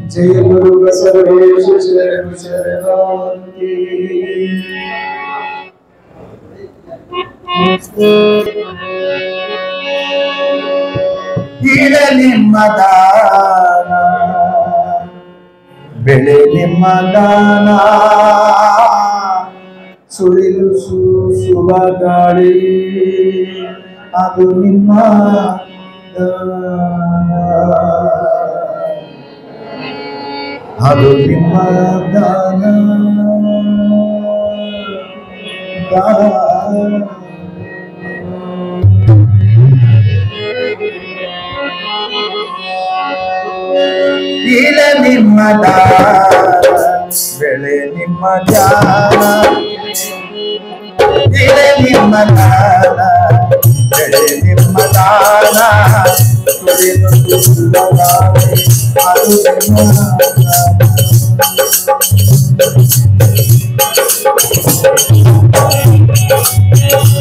जय गुरु बसवेश शरण शरणागति ಗಿಡ ನಿಮ್ಮ ದಾನ ಬೆಳೆ ನಿಮ್ಮ ದಾನ ಸುಳಿಲು ಸುಸುವ ಗಾಳಿ ಅದು ನಿಮ್ಮ ದಾನ ಅದು ನಿಮ್ಮ ದಾನ ಗಿಡ ನಿಮ್ಮ ದಾನ ಬೆಳೆ ಧ್ಯಾನ ಇಳೆ ನಿಮ್ಮ ದಾನ ಎಳೆ ನಿಮ್ಮ ದಾನ ತುಳಿದು ತುಲ್ಲಲಾರೆ ಅದು ನಿಮ್ಮ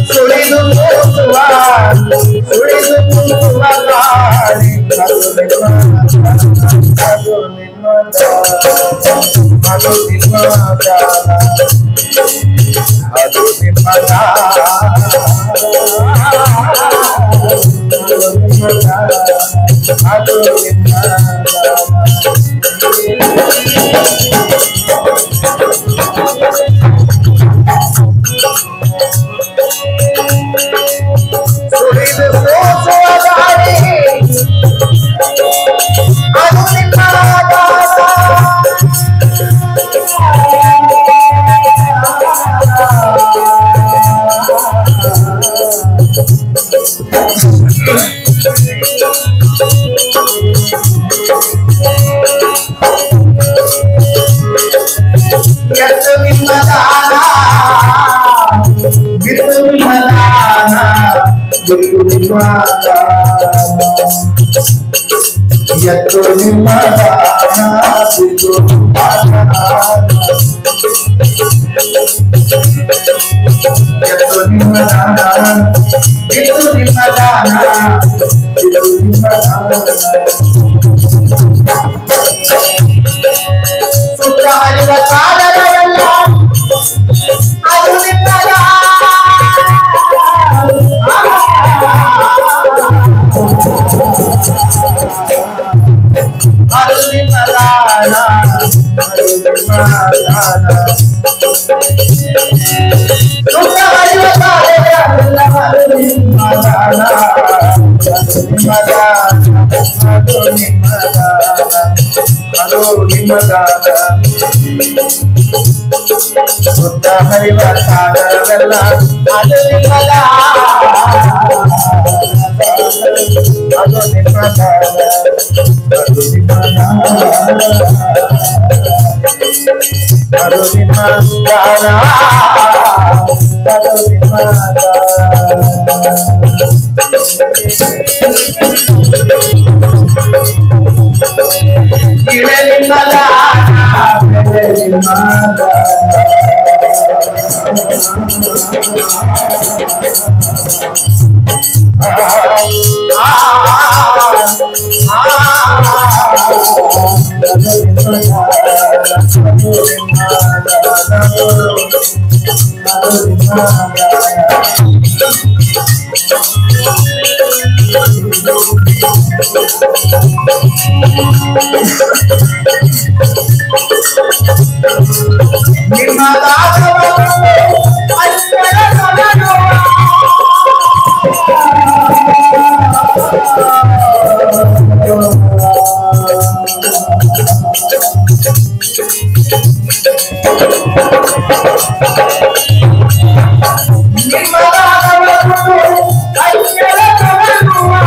ಸುಳಿದು ಕೂಸುವ ಸುಳಿದು ಕೂಸುವ ಗಾಳಿ ಅದು ನಿಮ್ಮ ಅದು ನಿಮ್ಮ ಅದು ನಿಮ್ಮ ದಾನ ಅದು ನಿಮ್ಮ ದಾನ ಅದು ನಿಮ್ಮ ಸುಳಿದು ಕೂಸುವ ಗಾಳಿ ಅದು ನಿಮ್ಮ ಎತ್ತು ನಿಮ್ಮ ದಾನ ಬಿತ್ತು ನಿಮ್ಮ ದಾನ ಬಿತ್ತು ನಿಮ್ಮ ದಾನ ಎತ್ತು ನಿಮ್ಮ ದಾನ ಬಿತ್ತು ನಿಮ್ಮ ಎತ್ತು ನಿಮ್ಮ ದಾನ ಬಿತ್ತು ನಿಮ್ಮ ದಾನ ಬಿತ್ತು ನಿಮ್ಮ ದಾನ ಸುತ್ತ ಹರಿವ ಸಾಗರವೆಲ್ಲ ಅದು ನಿಮ್ಮ ಅದು ನಿಮ್ಮ ದಾನ ಅದು ನಿಮ್ಮ ದಾನ ಸುತ್ತ ಹರಿವ ಸಾಗರವೆಲ್ಲ ಅದು ನಿಮ್ಮ ದಾನ ಅದು ನಿಮ್ಮ ದಾನ ಅದು ನಿಮ್ಮ ದಾನ ಅದು ನಿಮ್ಮ ದಾನ ಸುತ್ತ ಹರಿವ ಸಾಗರವೆಲ್ಲ ಅದು ನಿಮ್ಮ ದಾನ ಅದು ನಿಮ್ಮ ದಾನ ಅದು ನಿಮ್ಮ ದಾನ ಅದು ನಿಮ್ಮ ದಾನ ಅದು ನಿಮ್ಮ ಇಳೆ ನಿಮ್ಮ ದಾನ ಬೆಳೆ ನಿಮ್ಮ ನಿಮ್ಮ ನಿಮ್ಮದಾನವನುಂಟು ಅನ್ಯರ ಭಗವಾ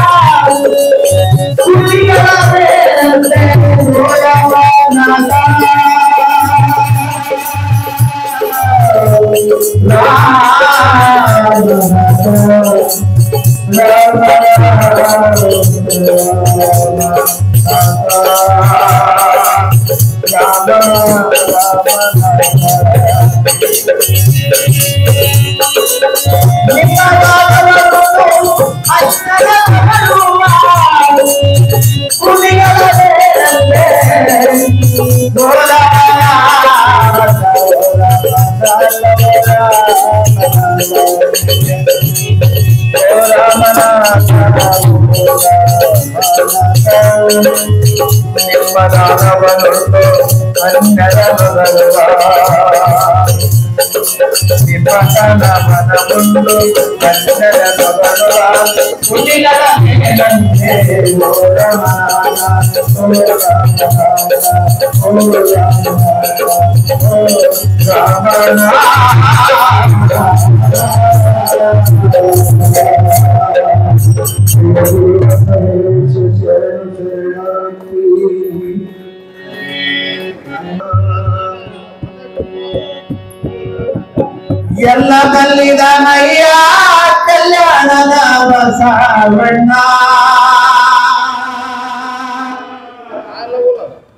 ನಿಮ್ಮತನ ಮನವುಂಟು ಅನ್ಯರ ಭಗವಾ ಕುಟಿಲರ ಮೇಲಂತೆ ಓ ರಮಣ ಓ ರಾಮನ ಎಲ್ಲ ಬಲ್ಲಿದನಯ್ಯ ಕಲ್ಯಾಣದ ಬಸವಣ್ಣ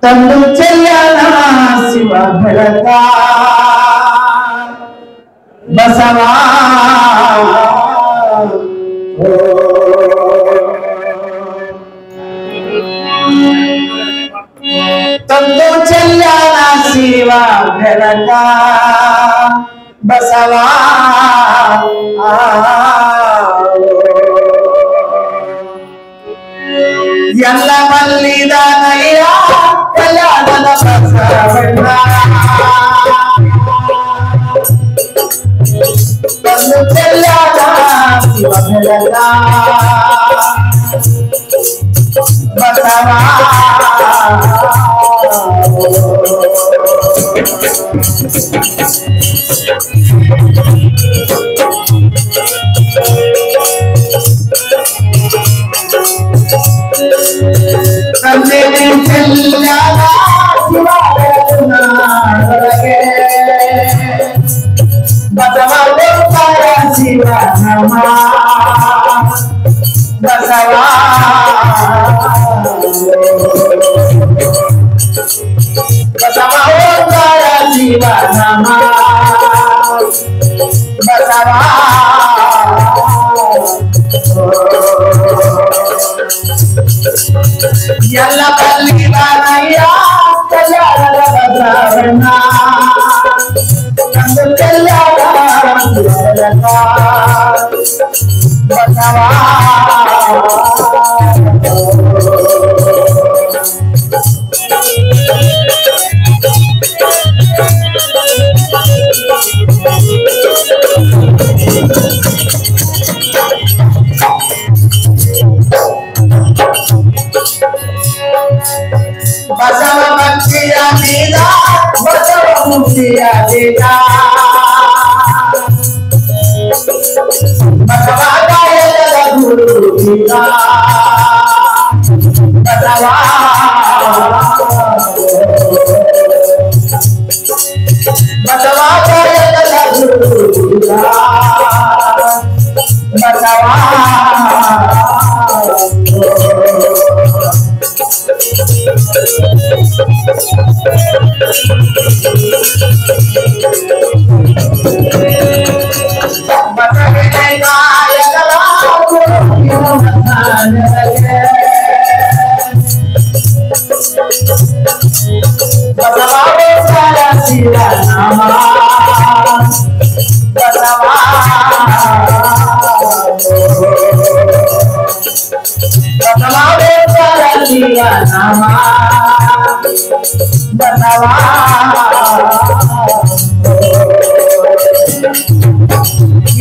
ತಂದು ಚೆಲ್ಲನ ಶಿವ ಬೆಳಕ ಬಸವ ತಂದು ಚೆಲ್ಲನ ಶಿವ ಬೆಳಕ ಬಸವ ಎಲ್ಲ ಮಲ್ಲಿದನಯ್ಯ ಕಲ್ಯಾಣದ ಬಸವಣ್ಣ ತಂದು ಚೆಲ್ಲನ ಶಿವ ಬೆಳಕ ಬಸವ ಕಣ್ಣೆ ಚೆಲ್ಲನ ಶಿವ ಬೆಳಕನೊಳಗೆ ಬಸವ ಓಂಕಾರ ಶಿವ ನಾಮ ಬಸವ ಬಸವ ಓಂಕಾರ ಶಿವ ನಾಮ ಬಸವ ಎಲ್ಲ ಬಲ್ಲಿದನಯ್ಯ ಕಲ್ಯಾಣದ ಬಸವಣ್ಣ ತಂದು ಚೆಲ್ಲನ ಬೆಳಕ ಬಸವ ಬಸವ ಭಕ್ತಿಯ ಬೀಜ ಬಸವ ಮುಕ್ತಿಯ ಬೀಜ ಬಸವ ಕಾಯಕದ ಗುರು ಬೀಜ ಬಸವ ಬಸವ ಕಾಯಕದ ಗುರು ಬೀಜ ಬಸವ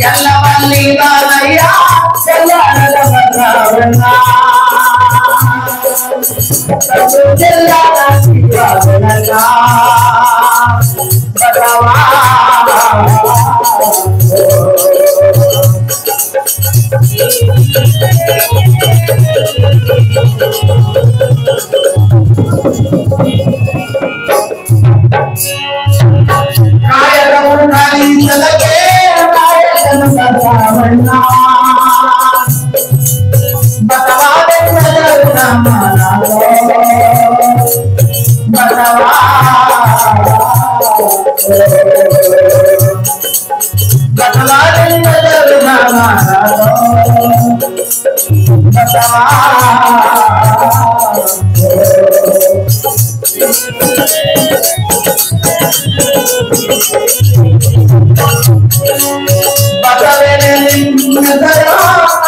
ಎಲ್ಲ ಬಲ್ಲಿದನಯ್ಯ ಕಲ್ಯಾಣದ ಬಸವಣ್ಣ ತಂದು ಚೆಲ್ಲನ ಶಿವ ಬೆಳಕ ಬಸವ ಕಾಯಕವನ್ನು ಕಾಲಿಸಲಕ್ಕೆ ಕಾಯಕನ ಬಸವಣ್ಣ ಬಸವ ಬೆಂಗಳೂರು ನಮ್ಮ ಬಸವ ಬಸವ ಬೆಂಗಳೂರು ನಮ್ಮ ಬಸವ ಬಸವನೇ ನಿನ್ನದರ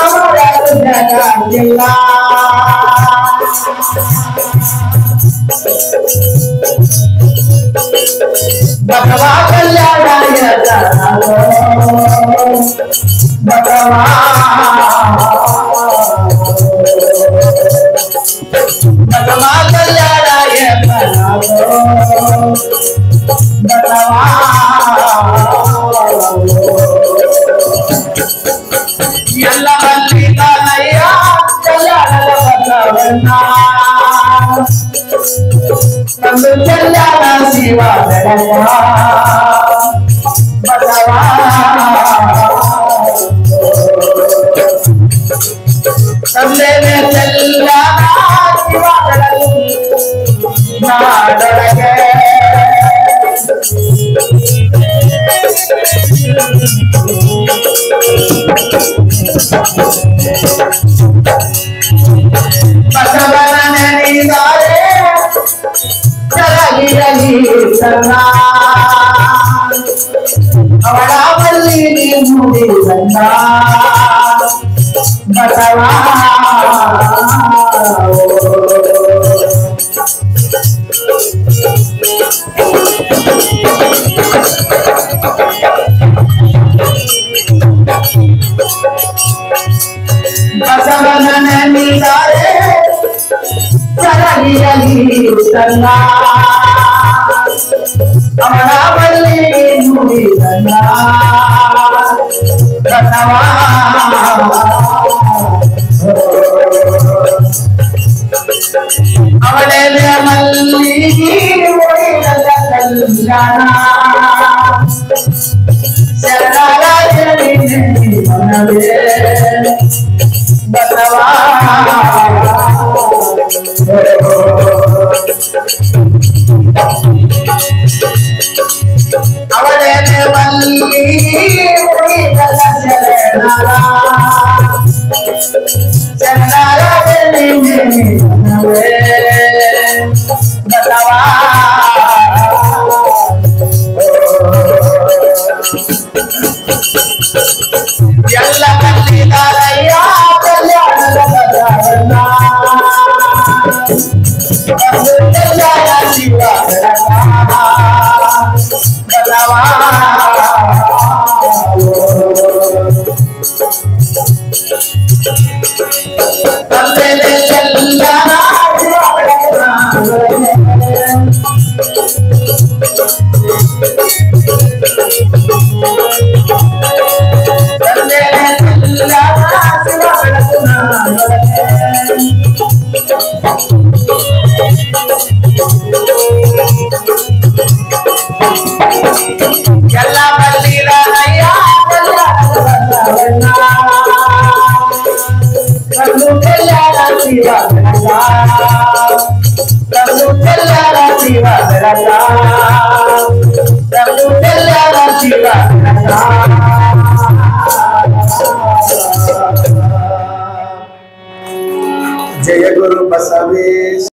ಅಮರ ಜಗತ್ತಿಲ್ಲ ಬಸವ ಕಲ್ಯಾಣಯ ಬಸವ ಬಸವ ಕಲ್ಯಾಣಯ ಬಸವ ಎಲ್ಲ ಬಲ್ಲಿದನಯ್ಯ ಕಲ್ಯಾಣದ ಬಸವಣ್ಣ ಬಂದು ಚೆಲ್ಲಾನ ಶಿವ ಬೆಳಕ ಬಸವ ತಂದೆನೆ ಚೆಲ್ಲಾನ ಶಿವ ಬೆಳಕು ನಾಡೊಳಗೆ ಬಸವನ ನೆನೆದರೆ ಜಲಗಿರಲಿ ಸಣ್ಣ ಅವಳ ಬಲ್ಲಿ ಮುಡಿ ಸಣ್ಣ ಬಸವ ಬಸವನ ನೆನೆದರೆ ಜಲಗಿರಲಿ ಸಣ್ಣ ಅವಳ ಬಲ್ಲಿ ಮುಡಿ ಸಣ್ಣ ಬಸವ ಅವಳೆಲೆ ಮಲ್ಲಿಗೆ ಒಯ್ದದ ಕಲ್ಯಾಣ ಶರಣಾಲಯದಲ್ಲಿ ಮನವೇ ಬಸವ ಅವಳೆಲೆ ಮಲ್ಲಿಗೆ ಒಯ್ದದ ಶರಣಾಲಯದಲ್ಲಿ ಮನವೇ ಬಸವ ಎಲ್ಲ ಕಲ್ಲಿದಾರಯ್ಯ ಕಲ್ಯಾಣದ ಬಸವಣ್ಣ ಕಲ್ಯಾಣ ಶಿವ ಬಸವ ತಂದೆನೆ ಚೆಲ್ಲಾನ ಎಲ್ಲ ಬಲ್ಲಿರಯ್ಯ ಕಲ್ಯಾಣ ಶಿವ ಕಲ್ಯಾಣ ಶಿವ ಕಲ್ಯಾಣ ಶಿವ ಜಯ ಗುರು ಬಸವೇಶ